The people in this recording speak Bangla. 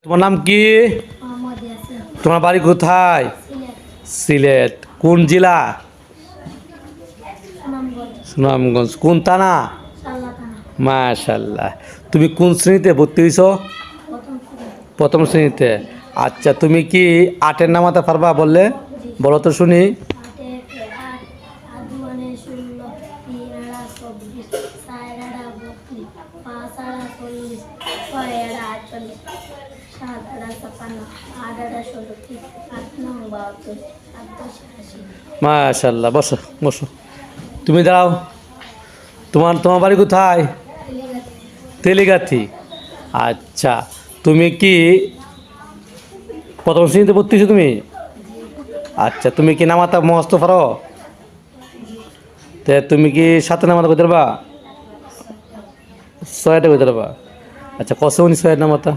তোমার নাম কি? তোমার বাড়ি কোথায়? সিলেট। কোন জেলা? সুনামগঞ্জ। কোন থানা? মাশাল্লাহ। তুমি কোন শ্রেণীতে ভর্তি হয়েছ? প্রথম শ্রেণীতে। আচ্ছা, তুমি কি আটের নামাতে পারবা? বললে বলো তো শুনি। মাশাল্লাহ, বসো বসো। তুমি দাঁড়াও। তোমার তোমার বাড়ি কোথায়? তেলিগাতি। আচ্ছা, তুমি কি প্রথম শ্রেণীতে ভর্তি হয়েছো তুমি? আচ্ছা, তুমি কি নামাতা মস্ত পারো? তে তুমি কি সাথে নামাতা করতে পারবা? ছয়টা করতে পারবা? আচ্ছা, কত উনি ছয়ের নামাতা?